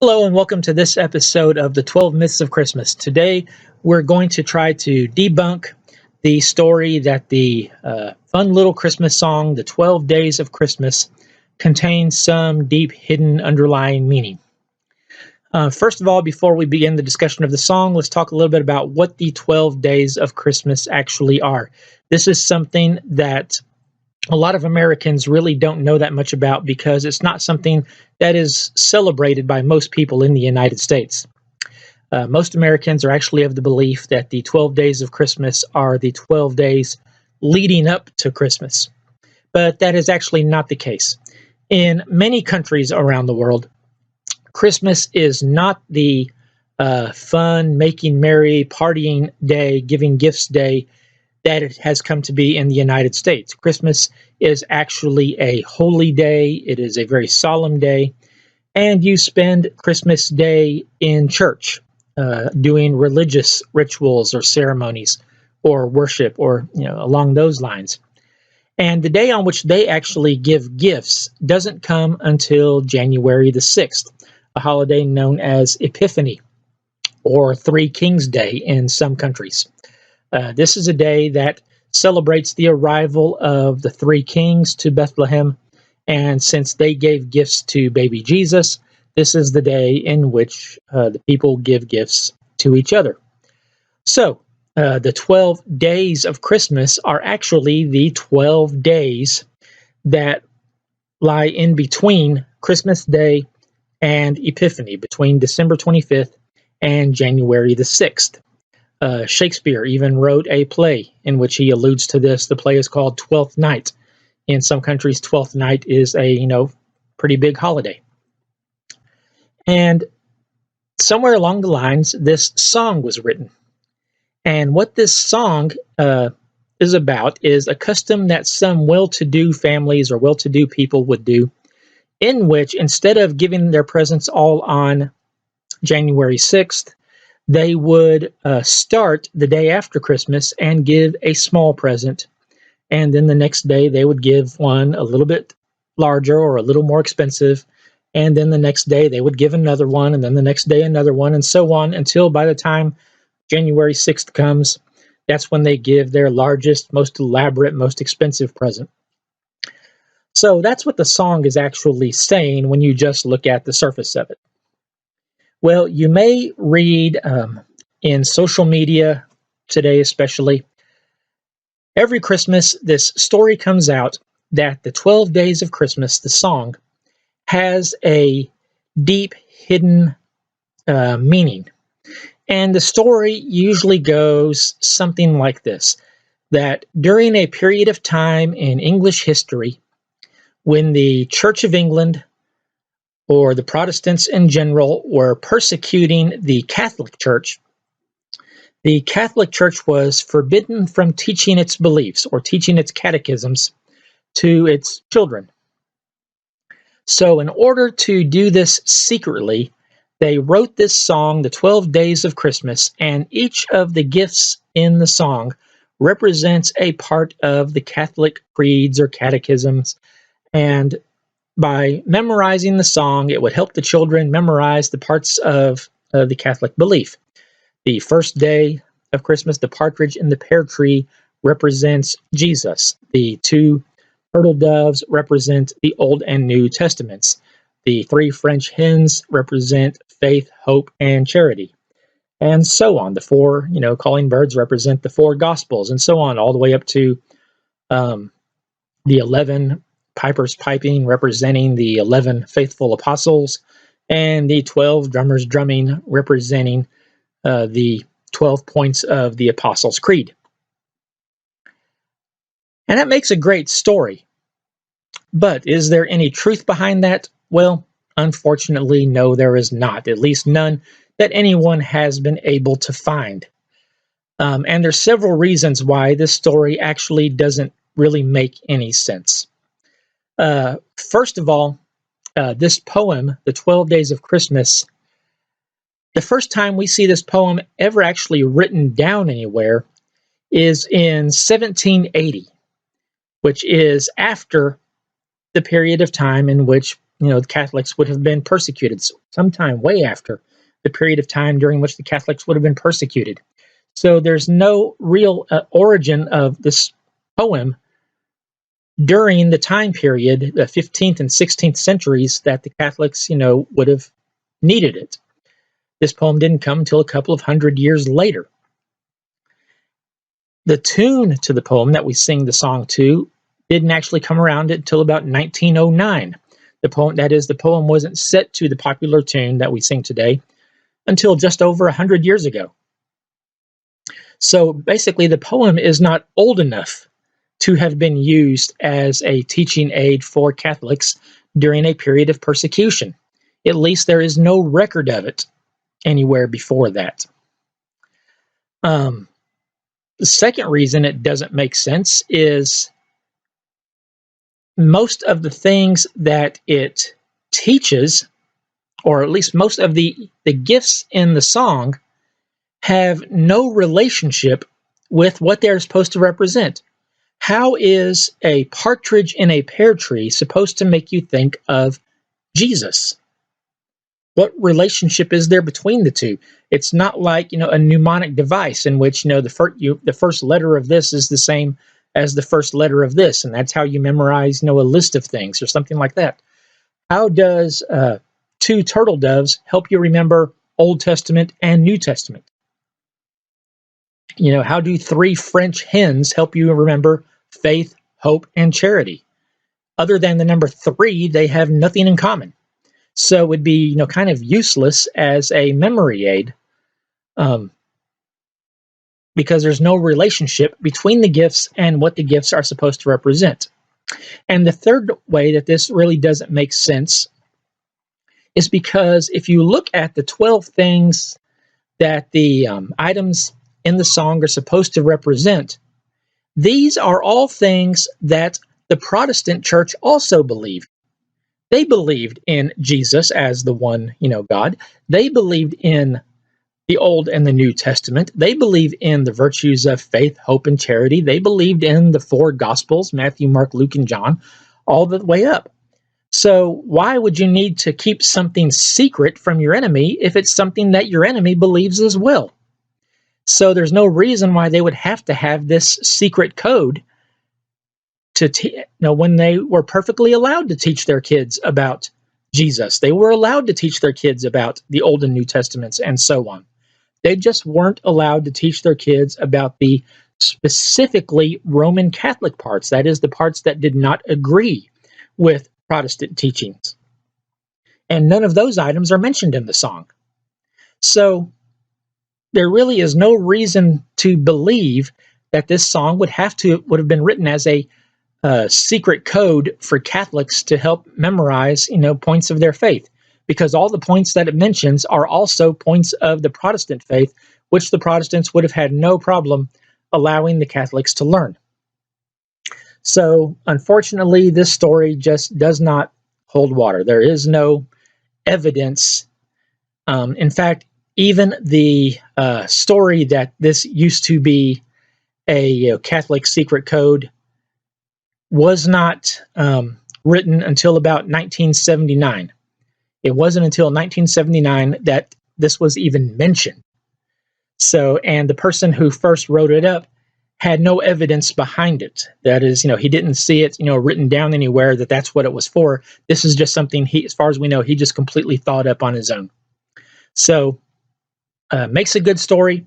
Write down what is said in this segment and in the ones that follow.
Hello, and welcome to this episode of the 12 Myths of Christmas. Today, we're going to try to debunk the story that the fun little Christmas song, The 12 Days of Christmas, contains some deep hidden underlying meaning. First of all, before we begin the discussion of the song, let's talk a little bit about what the 12 Days of Christmas actually are. This is something that a lot of Americans really don't know that much about because it's not something that is celebrated by most people in the United States. Most Americans are actually of the belief that the 12 days of Christmas are the 12 days leading up to Christmas. But that is actually not the case. In many countries around the world, Christmas is not the fun, making merry, partying day, giving gifts day that it has come to be in the United States. Christmas is actually a holy day. It is a very solemn day. And you spend Christmas Day in church, doing religious rituals or ceremonies or worship or, along those lines. And the day on which they actually give gifts doesn't come until January the 6th, a holiday known as Epiphany or Three Kings Day in some countries. This is a day that celebrates the arrival of the three kings to Bethlehem, and since they gave gifts to baby Jesus, this is the day in which the people give gifts to each other. So, the 12 days of Christmas are actually the 12 days that lie in between Christmas Day and Epiphany, between December 25th and January the 6th. Shakespeare even wrote a play in which he alludes to this. The play is called Twelfth Night. In some countries, Twelfth Night is a, pretty big holiday. And somewhere along the lines, this song was written. And what this song is about is a custom that some well-to-do families or well-to-do people would do, in which instead of giving their presents all on January 6th, they would start the day after Christmas and give a small present. And then the next day they would give one a little bit larger or a little more expensive. And then the next day they would give another one, and then the next day another one, and so on until by the time January 6th comes, that's when they give their largest, most elaborate, most expensive present. So that's what the song is actually saying when you just look at the surface of it. Well, you may read in social media today especially, every Christmas this story comes out that the 12 Days of Christmas, the song, has a deep hidden meaning. And the story usually goes something like this, that during a period of time in English history, when the Church of England or the Protestants in general were persecuting the Catholic Church was forbidden from teaching its beliefs or teaching its catechisms to its children. So in order to do this secretly, they wrote this song, The 12 Days of Christmas, and each of the gifts in the song represents a part of the Catholic creeds or catechisms, and by memorizing the song, it would help the children memorize the parts of the Catholic belief. The first day of Christmas, the partridge in the pear tree represents Jesus. The two turtle doves represent the Old and New Testaments. The three French hens represent faith, hope, and charity. And so on. The four, calling birds represent the four Gospels, and so on, all the way up to the 11 pipers piping, representing the 11 faithful apostles, and the 12 drummers drumming, representing the 12 points of the Apostles' Creed. And that makes a great story. But is there any truth behind that? Well, unfortunately, no, there is not. At least none that anyone has been able to find. And there's several reasons why this story actually doesn't really make any sense. First of all, this poem, The 12 Days of Christmas, the first time we see this poem ever actually written down anywhere is in 1780, which is after the period of time in which the Catholics would have been persecuted sometime way after the period of time during which the Catholics would have been persecuted. So there's no real origin of this poem during the time period, the 15th and 16th centuries, that the Catholics, would have needed it. This poem didn't come until a couple of hundred years later. The tune to the poem that we sing the song to didn't actually come around until about 1909. The poem wasn't set to the popular tune that we sing today until just over 100 years ago. So basically, the poem is not old enough to have been used as a teaching aid for Catholics during a period of persecution. At least there is no record of it anywhere before that. The second reason it doesn't make sense is most of the things that it teaches, or at least most of the gifts in the song, have no relationship with what they're supposed to represent. How is a partridge in a pear tree supposed to make you think of Jesus? What relationship is there between the two? It's not like, a mnemonic device in which, the first letter of this is the same as the first letter of this, and that's how you memorize, a list of things or something like that. How does two turtle doves help you remember Old Testament and New Testament? How do three French hens help you remember faith, hope, and charity? Other than the number 3, they have nothing in common. So it would be, kind of useless as a memory aid, because there's no relationship between the gifts and what the gifts are supposed to represent. And the third way that this really doesn't make sense is because if you look at the 12 things that the items in the song are supposed to represent, these are all things that the Protestant church also believed. They believed in Jesus as the one, God. They believed in the Old and the New Testament. They believed in the virtues of faith, hope, and charity. They believed in the 4 Gospels, Matthew, Mark, Luke, and John, all the way up. So why would you need to keep something secret from your enemy if it's something that your enemy believes as well? So there's no reason why they would have to have this secret code when they were perfectly allowed to teach their kids about Jesus. They were allowed to teach their kids about the Old and New Testaments and so on. They just weren't allowed to teach their kids about the specifically Roman Catholic parts, that is, the parts that did not agree with Protestant teachings. And none of those items are mentioned in the song. So there really is no reason to believe that this song would have been written as a secret code for Catholics to help memorize, points of their faith, because all the points that it mentions are also points of the Protestant faith, which the Protestants would have had no problem allowing the Catholics to learn. So, unfortunately, this story just does not hold water. There is no evidence. In fact, even the story that this used to be a Catholic secret code was not written until about 1979. It wasn't until 1979 that this was even mentioned. So, and the person who first wrote it up had no evidence behind it. That is, he didn't see it, written down anywhere that that's what it was for. This is just something he, as far as we know, he just completely thought up on his own. So, makes a good story,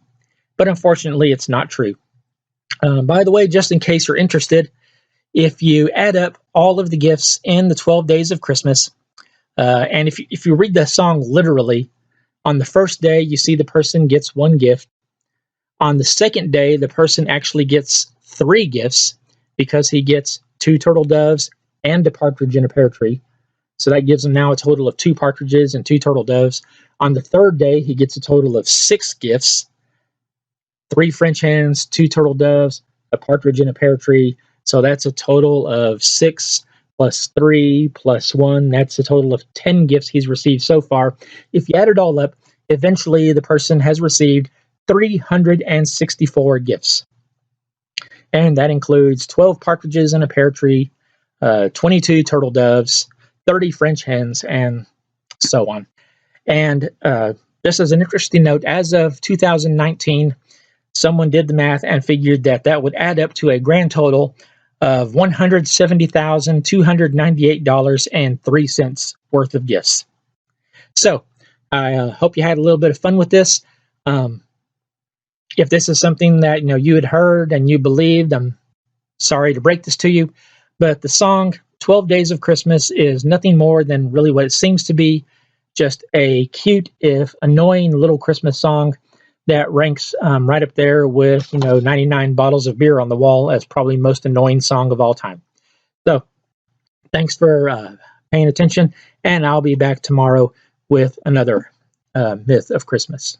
but unfortunately, it's not true. By the way, just in case you're interested, if you add up all of the gifts in the 12 days of Christmas, and if you read the song literally, on the first day, you see the person gets 1 gift. On the second day, the person actually gets 3 gifts because he gets 2 turtle doves and a partridge in a pear tree. So that gives him now a total of 2 partridges and 2 turtle doves. On the third day, he gets a total of 6 gifts, 3 French hens, 2 turtle doves, a partridge in a pear tree. So that's a total of 6 plus 3 plus 1. That's a total of 10 gifts he's received so far. If you add it all up, eventually the person has received 364 gifts. And that includes 12 partridges in a pear tree, 22 turtle doves, 30 French hens, and so on. And just as an interesting note, as of 2019, someone did the math and figured that that would add up to a grand total of $170,298.03 worth of gifts. So I hope you had a little bit of fun with this. If this is something that you had heard and you believed, I'm sorry to break this to you, but the song 12 Days of Christmas is nothing more than really what it seems to be, just a cute, if annoying, little Christmas song that ranks right up there with 99 bottles of beer on the wall as probably most annoying song of all time. So thanks for paying attention, and I'll be back tomorrow with another myth of Christmas.